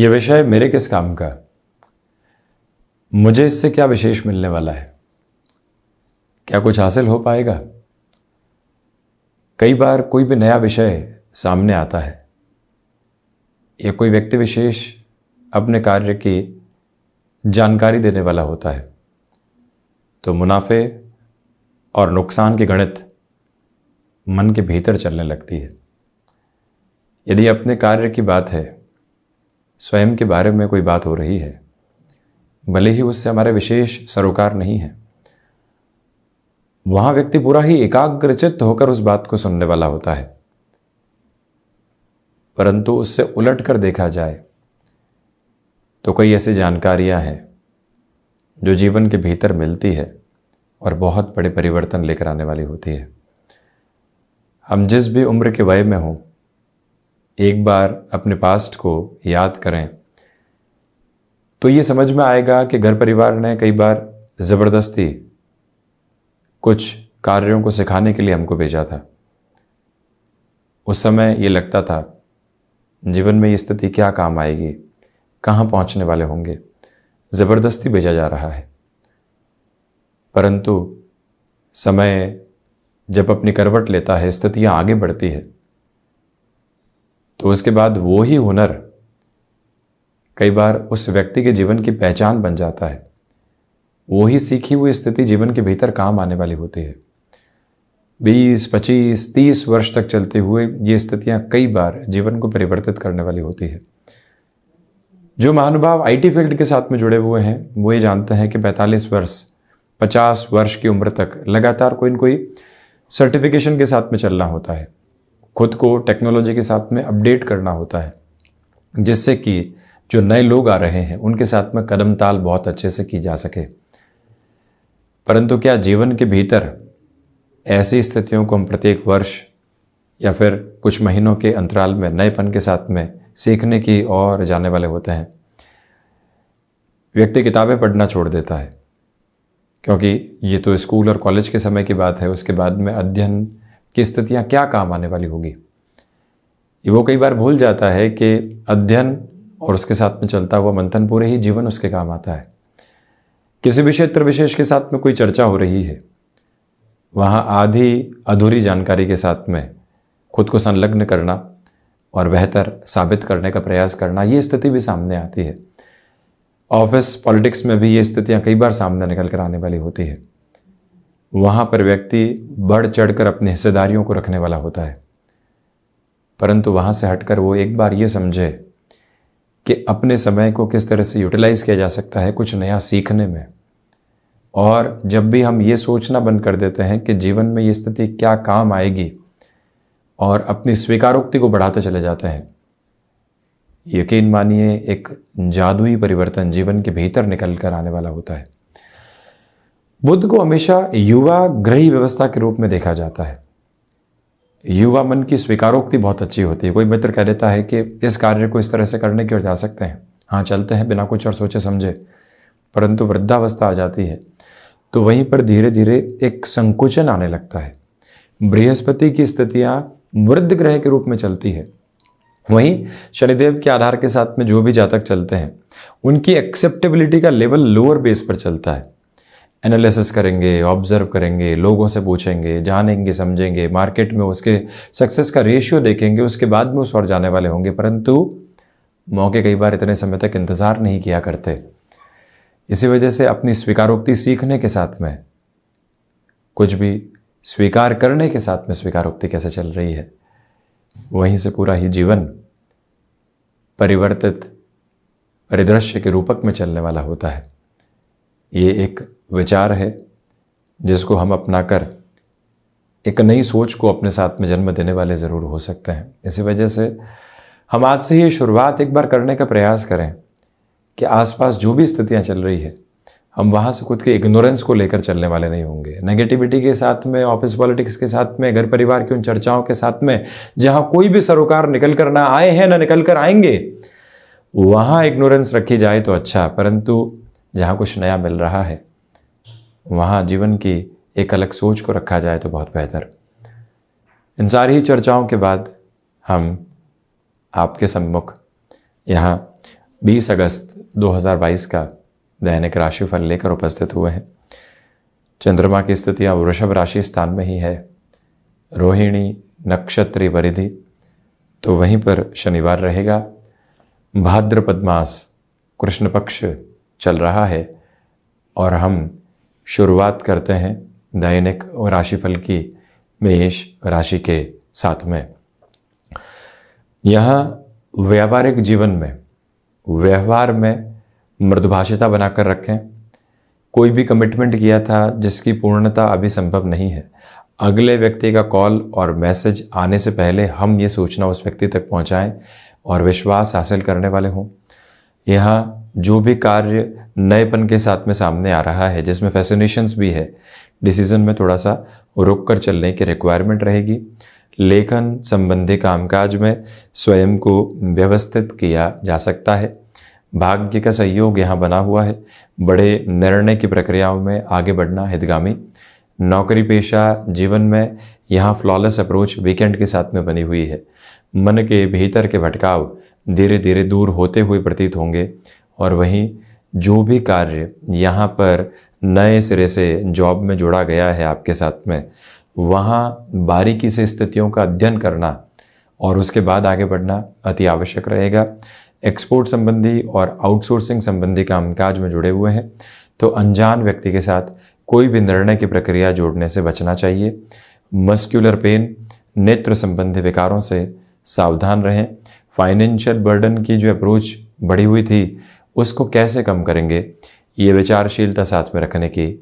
ये विषय मेरे किस काम का, मुझे इससे क्या विशेष मिलने वाला है, क्या कुछ हासिल हो पाएगा। कई बार कोई भी नया विषय सामने आता है या कोई व्यक्ति विशेष अपने कार्य की जानकारी देने वाला होता है तो मुनाफे और नुकसान की गणित मन के भीतर चलने लगती है। यदि अपने कार्य की बात है, स्वयं के बारे में कोई बात हो रही है, भले ही उससे हमारे विशेष सरोकार नहीं है, वहां व्यक्ति पूरा ही एकाग्रचित्त होकर उस बात को सुनने वाला होता है। परंतु उससे उलट कर देखा जाए तो कई ऐसी जानकारियां हैं जो जीवन के भीतर मिलती है और बहुत बड़े परिवर्तन लेकर आने वाली होती है। हम जिस भी उम्र के वय में हों, एक बार अपने पास्ट को याद करें तो ये समझ में आएगा कि घर परिवार ने कई बार ज़बरदस्ती कुछ कार्यों को सिखाने के लिए हमको भेजा था। उस समय ये लगता था जीवन में ये स्थिति क्या काम आएगी, कहाँ पहुँचने वाले होंगे, ज़बरदस्ती भेजा जा रहा है। परंतु समय जब अपनी करवट लेता है, स्थितियाँ आगे बढ़ती है, तो उसके बाद वो ही हुनर कई बार उस व्यक्ति के जीवन की पहचान बन जाता है। वो ही सीखी हुई स्थिति जीवन के भीतर काम आने वाली होती है। 20, 25, 30 वर्ष तक चलते हुए ये स्थितियां कई बार जीवन को परिवर्तित करने वाली होती है। जो महानुभाव आईटी फील्ड के साथ में जुड़े हुए हैं वो ये जानते हैं कि 45 वर्ष 50 वर्ष की उम्र तक लगातार कोई न कोई सर्टिफिकेशन के साथ में चलना होता है, खुद को टेक्नोलॉजी के साथ में अपडेट करना होता है, जिससे कि जो नए लोग आ रहे हैं उनके साथ में कदम ताल बहुत अच्छे से की जा सके। परंतु क्या जीवन के भीतर ऐसी स्थितियों को हम प्रत्येक वर्ष या फिर कुछ महीनों के अंतराल में नएपन के साथ में सीखने की ओर जाने वाले होते हैं? व्यक्ति किताबें पढ़ना छोड़ देता है, क्योंकि ये तो स्कूल और कॉलेज के समय की बात है। उसके बाद में अध्ययन की स्थितियाँ क्या काम आने वाली होगी, ये वो कई बार भूल जाता है कि अध्ययन और उसके साथ में चलता हुआ मंथन पूरे ही जीवन उसके काम आता है। किसी भी क्षेत्र विशेष के साथ में कोई चर्चा हो रही है, वहाँ आधी अधूरी जानकारी के साथ में खुद को संलग्न करना और बेहतर साबित करने का प्रयास करना, ये स्थिति भी सामने आती है। ऑफिस पॉलिटिक्स में भी ये स्थितियाँ कई बार सामने निकल कर आने वाली होती है। वहाँ पर व्यक्ति बढ़ चढ़कर अपनी हिस्सेदारियों को रखने वाला होता है, परंतु वहाँ से हटकर वो एक बार ये समझे कि अपने समय को किस तरह से यूटिलाइज किया जा सकता है कुछ नया सीखने में। और जब भी हम ये सोचना बंद कर देते हैं कि जीवन में ये स्थिति क्या काम आएगी और अपनी स्वीकारोक्ति को बढ़ाते चले जाते हैं, यकीन मानिए एक जादुई परिवर्तन जीवन के भीतर निकल कर आने वाला होता है। बुद्ध को हमेशा युवा ग्रही व्यवस्था के रूप में देखा जाता है। युवा मन की स्वीकारोक्ति बहुत अच्छी होती है। कोई मित्र कह देता है कि इस कार्य को इस तरह से करने की ओर जा सकते हैं, हाँ चलते हैं बिना कुछ और सोचे समझे, परंतु वृद्धावस्था आ जाती है तो वहीं पर धीरे धीरे एक संकुचन आने लगता है। बृहस्पति की स्थितियां वृद्ध ग्रह के रूप में चलती है, वहीं शनिदेव के आधार के साथ में जो भी जातक चलते हैं उनकी एक्सेप्टेबिलिटी का लेवल लोअर बेस पर चलता है। एनालिसिस करेंगे, ऑब्जर्व करेंगे, लोगों से पूछेंगे, जानेंगे, समझेंगे, मार्केट में उसके सक्सेस का रेशियो देखेंगे, उसके बाद में उस ओर जाने वाले होंगे। परंतु मौके कई बार इतने समय तक इंतजार नहीं किया करते। इसी वजह से अपनी स्वीकारोक्ति सीखने के साथ में, कुछ भी स्वीकार करने के साथ में स्वीकारोक्ति कैसे चल रही है, वहीं से पूरा ही जीवन परिवर्तित परिदृश्य के रूपक में चलने वाला होता है। ये एक विचार है जिसको हम अपनाकर एक नई सोच को अपने साथ में जन्म देने वाले ज़रूर हो सकते हैं। इसी वजह से हम आज से ही शुरुआत एक बार करने का प्रयास करें कि आसपास जो भी स्थितियां चल रही है, हम वहाँ से खुद के इग्नोरेंस को लेकर चलने वाले नहीं होंगे। नेगेटिविटी के साथ में, ऑफिस पॉलिटिक्स के साथ में, घर परिवार की उन चर्चाओं के साथ में जहाँ कोई भी सरोकार निकल कर ना आए हैं ना निकल कर आएंगे, वहाँ इग्नोरेंस रखी जाए तो अच्छा। परंतु जहाँ कुछ नया मिल रहा है वहाँ जीवन की एक अलग सोच को रखा जाए तो बहुत बेहतर। इन सारी ही चर्चाओं के बाद हम आपके सम्मुख यहाँ 20 अगस्त 2022 का दैनिक राशिफल लेकर उपस्थित हुए हैं। चंद्रमा की स्थितियाँ वृषभ राशि स्थान में ही है, रोहिणी नक्षत्री परिधि, तो वहीं पर शनिवार रहेगा। भाद्रपद मास कृष्ण पक्ष चल रहा है और हम शुरुआत करते हैं दैनिक राशिफल की मेष राशि के साथ में। यहाँ व्यापारिक जीवन में व्यवहार में मृदुभाषिता बनाकर रखें। कोई भी कमिटमेंट किया था जिसकी पूर्णता अभी संभव नहीं है, अगले व्यक्ति का कॉल और मैसेज आने से पहले हम ये सोचना उस व्यक्ति तक पहुंचाएं और विश्वास हासिल करने वाले हों। यहाँ जो भी कार्य नएपन के साथ में सामने आ रहा है, जिसमें फैसिनेशंस भी है, डिसीजन में थोड़ा सा रुक कर चलने की रिक्वायरमेंट रहेगी। लेखन संबंधी कामकाज में स्वयं को व्यवस्थित किया जा सकता है। भाग्य का सहयोग यहाँ बना हुआ है। बड़े निर्णय की प्रक्रियाओं में आगे बढ़ना हितगामी। नौकरी पेशा जीवन में यहाँ फ्लॉलेस अप्रोच वीकेंड के साथ में बनी हुई है। मन के भीतर के भटकाव धीरे धीरे दूर होते हुए प्रतीत होंगे और वहीं जो भी कार्य यहाँ पर नए सिरे से जॉब में जोड़ा गया है आपके साथ में, वहाँ बारीकी से स्थितियों का अध्ययन करना और उसके बाद आगे बढ़ना अति आवश्यक रहेगा। एक्सपोर्ट संबंधी और आउटसोर्सिंग संबंधी कामकाज में जुड़े हुए हैं तो अनजान व्यक्ति के साथ कोई भी निर्णय की प्रक्रिया जोड़ने से बचना चाहिए। मस्कुलर पेन, नेत्र संबंधी विकारों से सावधान रहें। फाइनेंशियल बर्डन की जो अप्रोच बढ़ी हुई थी उसको कैसे कम करेंगे, ये विचारशीलता साथ में रखने की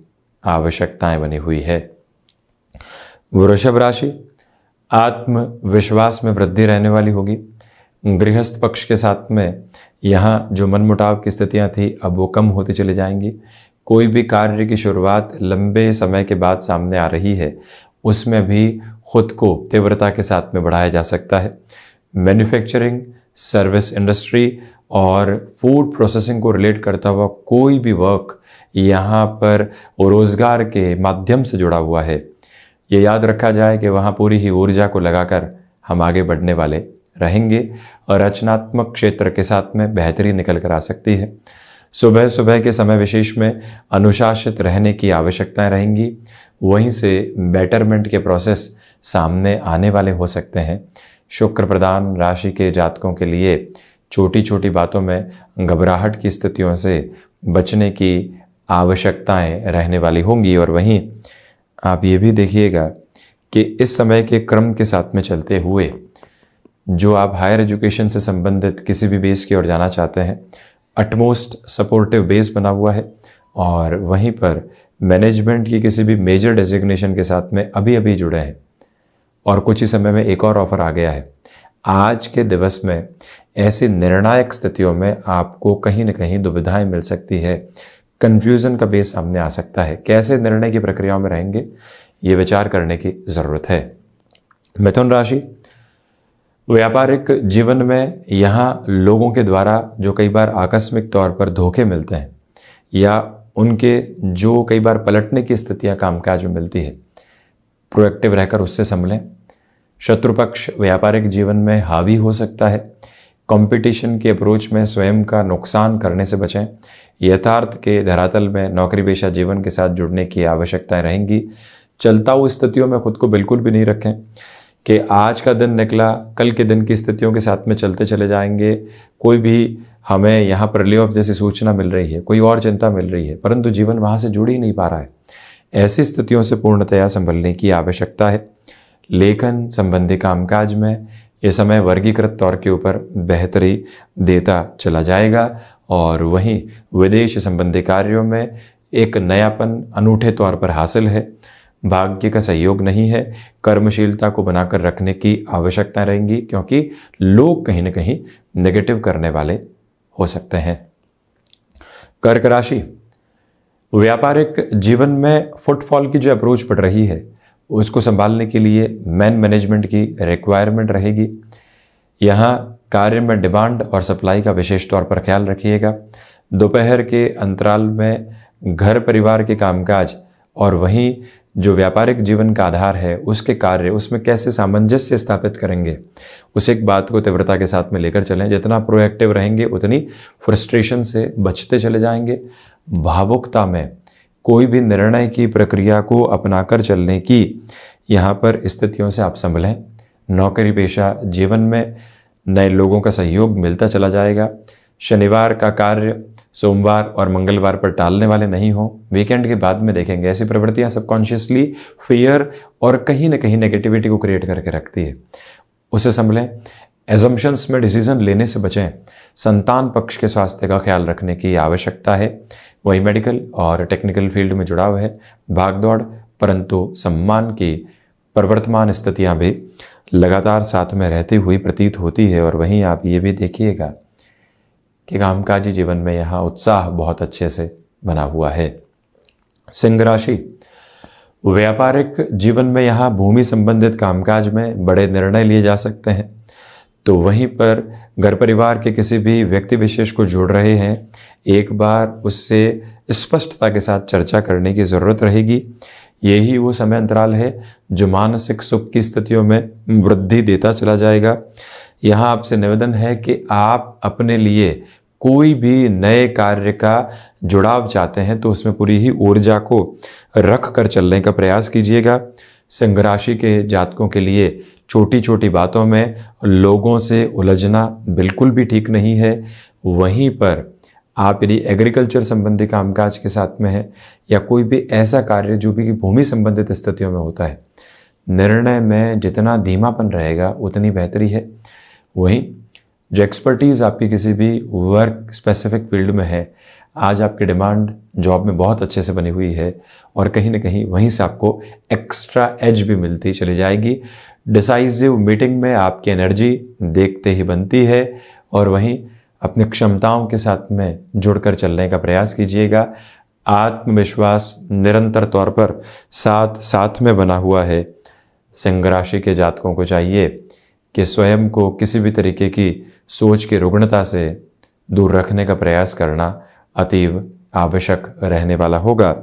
आवश्यकताएं बनी हुई है। वृषभ राशि, आत्मविश्वास में वृद्धि रहने वाली होगी। गृहस्थ पक्ष के साथ में यहाँ जो मनमुटाव की स्थितियाँ थी अब वो कम होती चली जाएंगी। कोई भी कार्य की शुरुआत लंबे समय के बाद सामने आ रही है, उसमें भी खुद को तीव्रता के साथ में बढ़ाया जा सकता है। मैन्युफैक्चरिंग, सर्विस इंडस्ट्री और फूड प्रोसेसिंग को रिलेट करता हुआ कोई भी वर्क यहाँ पर रोजगार के माध्यम से जुड़ा हुआ है। ये याद रखा जाए कि वहाँ पूरी ही ऊर्जा को लगाकर हम आगे बढ़ने वाले रहेंगे और रचनात्मक क्षेत्र के साथ में बेहतरी निकल कर आ सकती है। सुबह सुबह के समय विशेष में अनुशासित रहने की आवश्यकताएं रहेंगी। वहीं से बेटरमेंट के प्रोसेस सामने आने वाले हो सकते हैं। शुक्र प्रधान राशि के जातकों के लिए छोटी छोटी बातों में घबराहट की स्थितियों से बचने की आवश्यकताएं रहने वाली होंगी। और वहीं आप ये भी देखिएगा कि इस समय के क्रम के साथ में चलते हुए जो आप हायर एजुकेशन से संबंधित किसी भी बेस की ओर जाना चाहते हैं, अटमोस्ट सपोर्टिव बेस बना हुआ है। और वहीं पर मैनेजमेंट की किसी भी मेजर डेजिग्नेशन के साथ में अभी अभी जुड़े हैं और कुछ ही समय में एक और ऑफर आ गया है। आज के दिवस में ऐसी निर्णायक स्थितियों में आपको कहीं न कहीं दुविधाएं मिल सकती है, कन्फ्यूज़न का बेस सामने आ सकता है। कैसे निर्णय की प्रक्रियाओं में रहेंगे, ये विचार करने की ज़रूरत है। मिथुन राशि, व्यापारिक जीवन में यहाँ लोगों के द्वारा जो कई बार आकस्मिक तौर पर धोखे मिलते हैं या उनके जो कई बार पलटने की स्थितियाँ कामकाज में मिलती है, प्रोएक्टिव रहकर उससे संभलें। शत्रु पक्ष व्यापारिक जीवन में हावी हो सकता है। कंपटीशन की अप्रोच में स्वयं का नुकसान करने से बचें। यथार्थ के धरातल में नौकरी पेशा जीवन के साथ जुड़ने की आवश्यकताएं रहेंगी। चलता हुई स्थितियों में खुद को बिल्कुल भी नहीं रखें कि आज का दिन निकला, कल के दिन की स्थितियों के साथ में चलते चले जाएंगे। कोई भी हमें यहाँ पर ले ऑफ जैसी सूचना मिल रही है, कोई और चिंता मिल रही है, परंतु जीवन वहाँ से जुड़ ही नहीं पा रहा है। ऐसी स्थितियों से पूर्णतया संभलने की आवश्यकता है। लेखन संबंधी कामकाज में ये समय वर्गीकृत तौर के ऊपर बेहतरी देता चला जाएगा और वहीं विदेश संबंधी कार्यों में एक नयापन अनूठे तौर पर हासिल है। भाग्य का सहयोग नहीं है। कर्मशीलता को बनाकर रखने की आवश्यकता रहेंगी क्योंकि लोग कहीं न कहीं नेगेटिव करने वाले हो सकते हैं। कर्क राशि, व्यापारिक जीवन में फुटफॉल की जो अप्रोच बढ़ रही है उसको संभालने के लिए मैन मैनेजमेंट की रिक्वायरमेंट रहेगी। यहाँ कार्य में डिमांड और सप्लाई का विशेष तौर पर ख्याल रखिएगा। दोपहर के अंतराल में घर परिवार के कामकाज और वहीं जो व्यापारिक जीवन का आधार है उसके कार्य, उसमें कैसे सामंजस्य स्थापित करेंगे, उस एक बात को तीव्रता के साथ में लेकर चलें। जितना प्रोएक्टिव रहेंगे उतनी फ्रस्ट्रेशन से बचते चले जाएंगे। भावुकता में कोई भी निर्णय की प्रक्रिया को अपनाकर चलने की यहाँ पर स्थितियों से आप संभलें। नौकरी पेशा जीवन में नए लोगों का सहयोग मिलता चला जाएगा। शनिवार का कार्य सोमवार और मंगलवार पर टालने वाले नहीं हो, वीकेंड के बाद में देखेंगे। ऐसी प्रवृत्तियां सबकॉन्शियसली फियर और कहीं ना कहीं नेगेटिविटी को क्रिएट करके रखती है, उसे संभलें। एजम्पशंस में डिसीजन लेने से बचें। संतान पक्ष के स्वास्थ्य का ख्याल रखने की आवश्यकता है। वही मेडिकल और टेक्निकल फील्ड में जुड़ाव है। भागदौड़ परंतु सम्मान की प्रवर्तमान स्थितियां भी लगातार साथ में रहती हुई प्रतीत होती है। और वहीं आप ये भी देखिएगा कि कामकाजी जीवन में यहाँ उत्साह बहुत अच्छे से बना हुआ है। सिंह राशि, व्यापारिक जीवन में यहाँ भूमि संबंधित कामकाज में बड़े निर्णय लिए जा सकते हैं। तो वहीं पर घर परिवार के किसी भी व्यक्ति विशेष को जोड़ रहे हैं, एक बार उससे स्पष्टता के साथ चर्चा करने की ज़रूरत रहेगी। यही वो समय अंतराल है जो मानसिक सुख की स्थितियों में वृद्धि देता चला जाएगा। यहाँ आपसे निवेदन है कि आप अपने लिए कोई भी नए कार्य का जुड़ाव चाहते हैं तो उसमें पूरी ही ऊर्जा को रख कर चलने का प्रयास कीजिएगा। सिंह राशि के जातकों के लिए छोटी छोटी बातों में लोगों से उलझना बिल्कुल भी ठीक नहीं है। वहीं पर आप यदि एग्रीकल्चर संबंधी कामकाज के साथ में हैं या कोई भी ऐसा कार्य जो भी भूमि संबंधित स्थितियों में होता है, निर्णय में जितना धीमापन रहेगा उतनी बेहतरी है। वहीं जो एक्सपर्टीज़ आपकी किसी भी वर्क स्पेसिफिक फील्ड में है, आज आपकी डिमांड जॉब में बहुत अच्छे से बनी हुई है और कहीं ना कहीं वहीं से आपको एक्स्ट्रा एज भी मिलती चली जाएगी। डिसाइसिव मीटिंग में आपकी एनर्जी देखते ही बनती है और वहीं अपनी क्षमताओं के साथ में जुड़कर चलने का प्रयास कीजिएगा। आत्मविश्वास निरंतर तौर पर साथ में बना हुआ है। सिंह राशि के जातकों को चाहिए कि स्वयं को किसी भी तरीके की सोच की रुग्णता से दूर रखने का प्रयास करना अतीव आवश्यक रहने वाला होगा।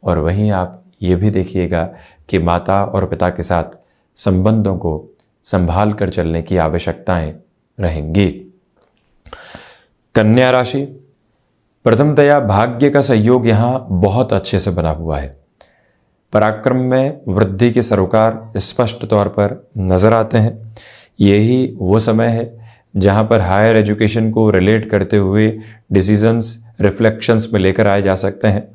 और वहीं आप ये भी देखिएगा कि माता और पिता के साथ संबंधों को संभाल कर चलने की आवश्यकताएं रहेंगी। कन्या राशि, प्रथमतया भाग्य का सहयोग यहाँ बहुत अच्छे से बना हुआ है। पराक्रम में वृद्धि के सरोकार स्पष्ट तौर पर नजर आते हैं। यही वो समय है जहाँ पर हायर एजुकेशन को रिलेट करते हुए डिसीजंस रिफ्लेक्शंस में लेकर आए जा सकते हैं।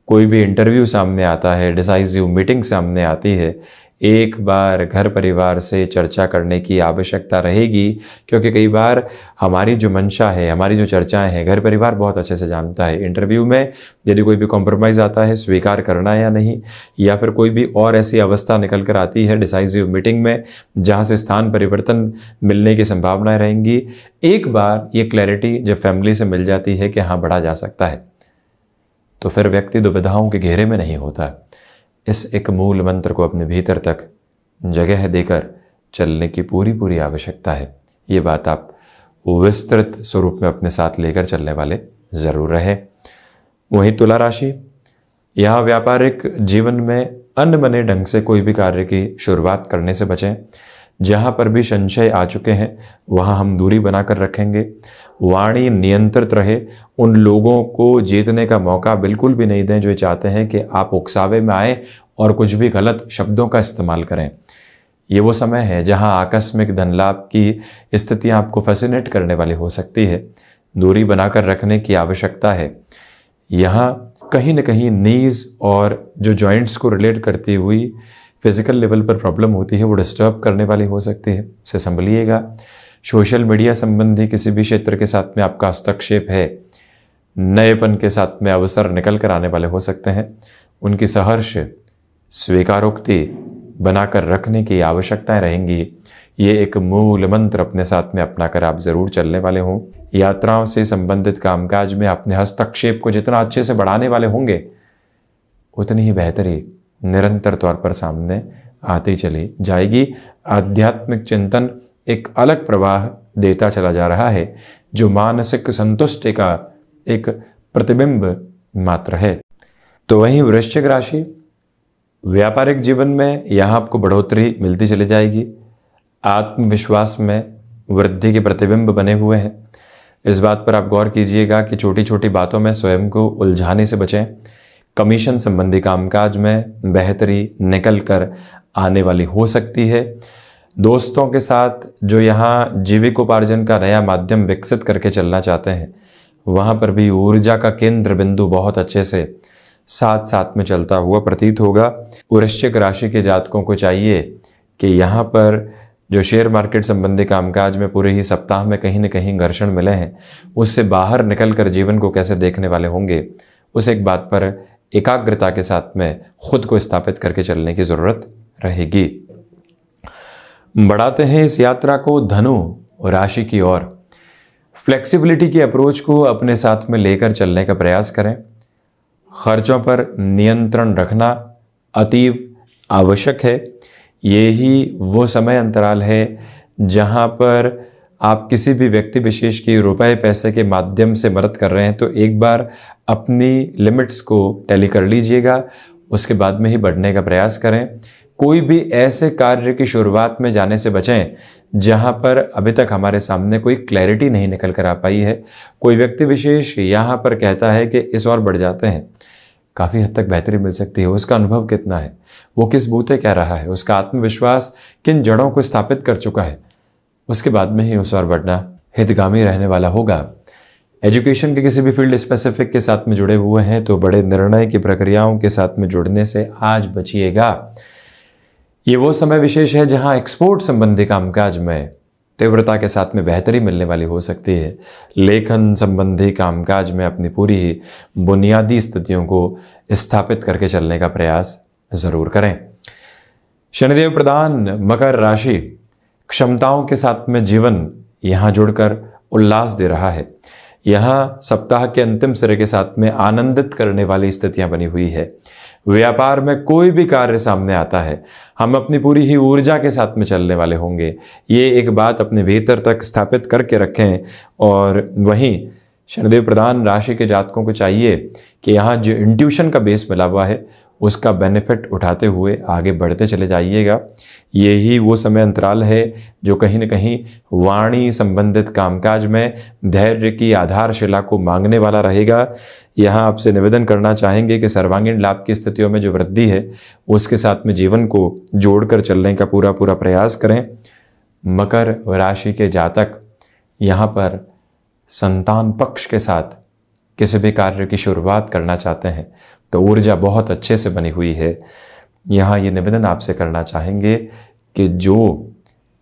कोई भी इंटरव्यू सामने आता है, डिसाइसिव मीटिंग सामने आती है, एक बार घर परिवार से चर्चा करने की आवश्यकता रहेगी, क्योंकि कई बार हमारी जो मंशा है, हमारी जो चर्चाएं हैं, घर परिवार बहुत अच्छे से जानता है। इंटरव्यू में यदि कोई भी कॉम्प्रोमाइज़ आता है, स्वीकार करना है या नहीं, या फिर कोई भी और ऐसी अवस्था निकल कर आती है डिसाइसिव मीटिंग में जहां से स्थान परिवर्तन मिलने की संभावनाएं रहेंगी, एक बार ये क्लैरिटी जब फैमिली से मिल जाती है कि हाँ बढ़ा जा सकता है, तो फिर व्यक्ति दुविधाओं के घेरे में नहीं होता। इस एक मूल मंत्र को अपने भीतर तक जगह देकर चलने की पूरी आवश्यकता है। ये बात आप विस्तृत स्वरूप में अपने साथ लेकर चलने वाले जरूर रहे। वहीं तुला राशि, यहाँ व्यापारिक जीवन में अनबने ढंग से कोई भी कार्य की शुरुआत करने से बचें। जहाँ पर भी संशय आ चुके हैं वहाँ हम दूरी बनाकर रखेंगे। वाणी नियंत्रित रहे। उन लोगों को जीतने का मौका बिल्कुल भी नहीं दें जो चाहते हैं कि आप उकसावे में आए और कुछ भी गलत शब्दों का इस्तेमाल करें। ये वो समय है जहां आकस्मिक धन लाभ की स्थितियां आपको फैसिनेट करने वाली हो सकती है। दूरी बनाकर रखने की आवश्यकता है। यहाँ कहीं न कहीं नीज और जो जॉइंट्स को रिलेट करती हुई फिजिकल लेवल पर प्रॉब्लम होती है, वो डिस्टर्ब करने वाली हो सकती है, उसे संभलिएगा। सोशल मीडिया संबंधी किसी भी क्षेत्र के साथ में आपका हस्तक्षेप है, नएपन के साथ में अवसर निकल कर आने वाले हो सकते हैं। उनकी सहर्ष स्वीकारोक्ति बनाकर रखने की आवश्यकताएं रहेंगी। ये एक मूल मंत्र अपने साथ में अपनाकर आप जरूर चलने वाले हों। यात्राओं से संबंधित कामकाज में अपने हस्तक्षेप को जितना अच्छे से बढ़ाने वाले होंगे, उतनी ही बेहतरी निरंतर तौर पर सामने आती चली जाएगी। आध्यात्मिक चिंतन एक अलग प्रवाह देता चला जा रहा है, जो मानसिक संतुष्टि का एक प्रतिबिंब मात्र है। तो वहीं वृश्चिक राशि, व्यापारिक जीवन में यहाँ आपको बढ़ोतरी मिलती चली जाएगी। आत्मविश्वास में वृद्धि के प्रतिबिंब बने हुए हैं। इस बात पर आप गौर कीजिएगा कि छोटी छोटी बातों में स्वयं को उलझाने से बचें। कमीशन संबंधी कामकाज में बेहतरी निकल कर आने वाली हो सकती है। दोस्तों के साथ जो यहाँ जीविकोपार्जन का नया माध्यम विकसित करके चलना चाहते हैं, वहाँ पर भी ऊर्जा का केंद्र बिंदु बहुत अच्छे से साथ साथ में चलता हुआ प्रतीत होगा। वृश्चिक राशि के जातकों को चाहिए कि यहाँ पर जो शेयर मार्केट संबंधी कामकाज में पूरे ही सप्ताह में कहीं न कहीं घर्षण मिले हैं, उससे बाहर निकलकर जीवन को कैसे देखने वाले होंगे, उस एक बात पर एकाग्रता के साथ में खुद को स्थापित करके चलने की जरूरत रहेगी। बढ़ाते हैं इस यात्रा को धनु राशि की ओर। फ्लेक्सिबिलिटी की अप्रोच को अपने साथ में लेकर चलने का प्रयास करें। खर्चों पर नियंत्रण रखना अतीव आवश्यक है। ये ही वो समय अंतराल है जहां पर आप किसी भी व्यक्ति विशेष की रुपए पैसे के माध्यम से मदद कर रहे हैं तो एक बार अपनी लिमिट्स को टैली कर लीजिएगा, उसके बाद में ही बढ़ने का प्रयास करें। कोई भी ऐसे कार्य की शुरुआत में जाने से बचें जहां पर अभी तक हमारे सामने कोई क्लैरिटी नहीं निकल कर आ पाई है। कोई व्यक्ति विशेष यहाँ पर कहता है कि इस और बढ़ जाते हैं, काफ़ी हद तक बेहतरी मिल सकती है। उसका अनुभव कितना है, वो किस बूते कह रहा है, उसका आत्मविश्वास किन जड़ों को स्थापित कर चुका है, उसके बाद में ही उस और बढ़ना हितगामी रहने वाला होगा। एजुकेशन के किसी भी फील्ड स्पेसिफिक के साथ में जुड़े हुए हैं तो बड़े निर्णय की प्रक्रियाओं के साथ में जुड़ने से आज बचिएगा। ये वो समय विशेष है जहां एक्सपोर्ट संबंधी कामकाज में तीव्रता के साथ में बेहतरी मिलने वाली हो सकती है। लेखन संबंधी कामकाज में अपनी पूरी ही बुनियादी स्थितियों को स्थापित करके चलने का प्रयास जरूर करें। शनिदेव प्रधान मकर राशि क्षमताओं के साथ में जीवन यहाँ जुड़कर उल्लास दे रहा है। यहाँ सप्ताह के अंतिम सिरे के साथ में आनंदित करने वाली स्थितियां बनी हुई है। व्यापार में कोई भी कार्य सामने आता है, हम अपनी पूरी ही ऊर्जा के साथ में चलने वाले होंगे। ये एक बात अपने भीतर तक स्थापित करके रखें। और वहीं शनिदेव प्रधान राशि के जातकों को चाहिए कि यहाँ जो इंट्यूशन का बेस मिला हुआ है उसका बेनिफिट उठाते हुए आगे बढ़ते चले जाइएगा। यही वो समय अंतराल है जो कहीं न कहीं वाणी संबंधित कामकाज में धैर्य की आधारशिला को मांगने वाला रहेगा। यहाँ आपसे निवेदन करना चाहेंगे कि सर्वांगीण लाभ की स्थितियों में जो वृद्धि है उसके साथ में जीवन को जोड़कर चलने का पूरा प्रयास करें। मकर राशि के जातक यहाँ पर संतान पक्ष के साथ किसी भी कार्य की शुरुआत करना चाहते हैं तो ऊर्जा बहुत अच्छे से बनी हुई है। यहाँ ये निवेदन आपसे करना चाहेंगे कि जो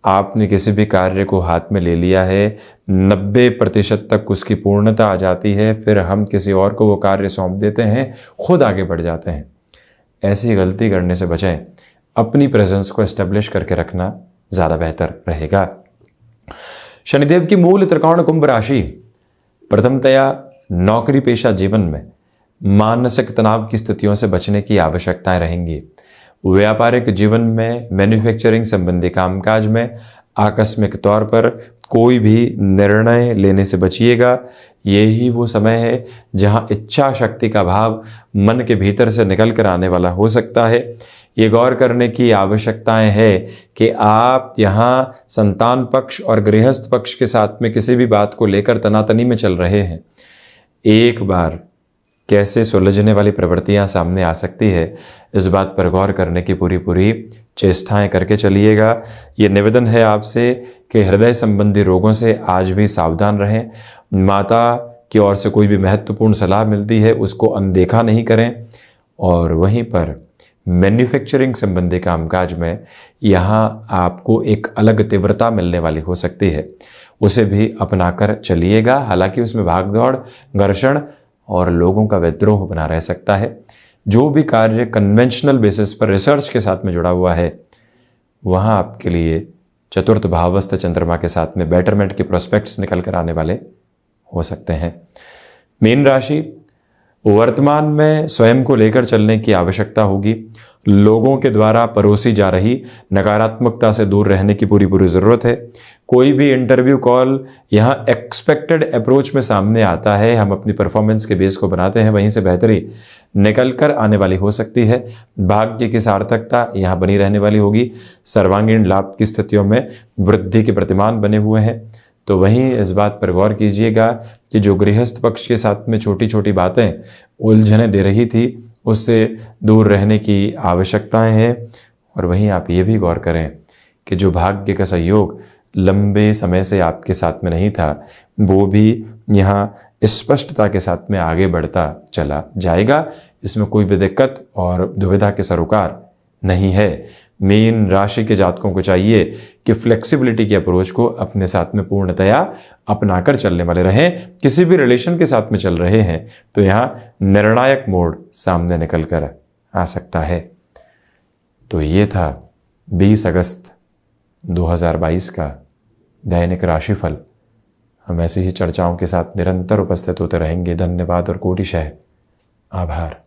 आपने किसी भी कार्य को हाथ में ले लिया है 90% तक उसकी पूर्णता आ जाती है, फिर हम किसी और को वो कार्य सौंप देते हैं, खुद आगे बढ़ जाते हैं। ऐसी गलती करने से बचें। अपनी प्रेजेंस को एस्टेब्लिश करके रखना ज़्यादा बेहतर रहेगा। शनिदेव की मूल त्रिकोण कुंभ राशि प्रथमतया नौकरी पेशा जीवन में मानसिक तनाव की स्थितियों से बचने की आवश्यकताएं रहेंगी। व्यापारिक जीवन में मैन्युफैक्चरिंग संबंधी कामकाज में आकस्मिक तौर पर कोई भी निर्णय लेने से बचिएगा। यही वो समय है जहां इच्छा शक्ति का भाव मन के भीतर से निकल कर आने वाला हो सकता है। ये गौर करने की आवश्यकताएं है कि आप यहाँ संतान पक्ष और गृहस्थ पक्ष के साथ में किसी भी बात को लेकर तनातनी में चल रहे हैं, एक बार कैसे सुलझने वाली प्रवृत्तियां सामने आ सकती है, इस बात पर गौर करने की पूरी चेष्टाएं करके चलिएगा। ये निवेदन है आपसे कि हृदय संबंधी रोगों से आज भी सावधान रहें। माता की ओर से कोई भी महत्वपूर्ण सलाह मिलती है उसको अनदेखा नहीं करें। और वहीं पर मैन्युफैक्चरिंग संबंधी कामकाज में यहाँ आपको एक अलग तीव्रता मिलने वाली हो सकती है, उसे भी अपनाकर चलिएगा। हालांकि उसमें भागदौड़, घर्षण और लोगों का विद्रोह बना रह सकता है। जो भी कार्य कन्वेंशनल बेसिस पर रिसर्च के साथ में जुड़ा हुआ है वहाँ आपके लिए चतुर्थ भावस्थ चंद्रमा के साथ में बेटरमेंट के प्रोस्पेक्ट्स निकल कर आने वाले हो सकते हैं। मीन राशि वर्तमान में स्वयं को लेकर चलने की आवश्यकता होगी। लोगों के द्वारा परोसी जा रही नकारात्मकता से दूर रहने की पूरी ज़रूरत है। कोई भी इंटरव्यू कॉल यहाँ एक्सपेक्टेड अप्रोच में सामने आता है, हम अपनी परफॉर्मेंस के बेस को बनाते हैं, वहीं से बेहतरी निकल कर आने वाली हो सकती है। भाग्य की सार्थकता यहाँ बनी रहने वाली होगी। सर्वांगीण लाभ की स्थितियों में वृद्धि के प्रतिमान बने हुए हैं। तो वहीं इस बात पर गौर कीजिएगा कि जो गृहस्थ पक्ष के साथ में छोटी छोटी बातें उलझने दे रही थी, उससे दूर रहने की आवश्यकताएं हैं। और वहीं आप ये भी गौर करें कि जो भाग्य का सहयोग लंबे समय से आपके साथ में नहीं था, वो भी यहाँ स्पष्टता के साथ में आगे बढ़ता चला जाएगा। इसमें कोई भी दिक्कत और दुविधा के सरोकार नहीं है। मीन राशि के जातकों को चाहिए कि फ्लेक्सिबिलिटी की अप्रोच को अपने साथ में पूर्णतया अपनाकर चलने वाले रहें। किसी भी रिलेशन के साथ में चल रहे हैं तो यहाँ निर्णायक मोड़ सामने निकल कर आ सकता है। तो ये था 20 अगस्त 2022 का दैनिक राशिफल। हम ऐसी ही चर्चाओं के साथ निरंतर उपस्थित होते रहेंगे। धन्यवाद और कोटिशः आभार।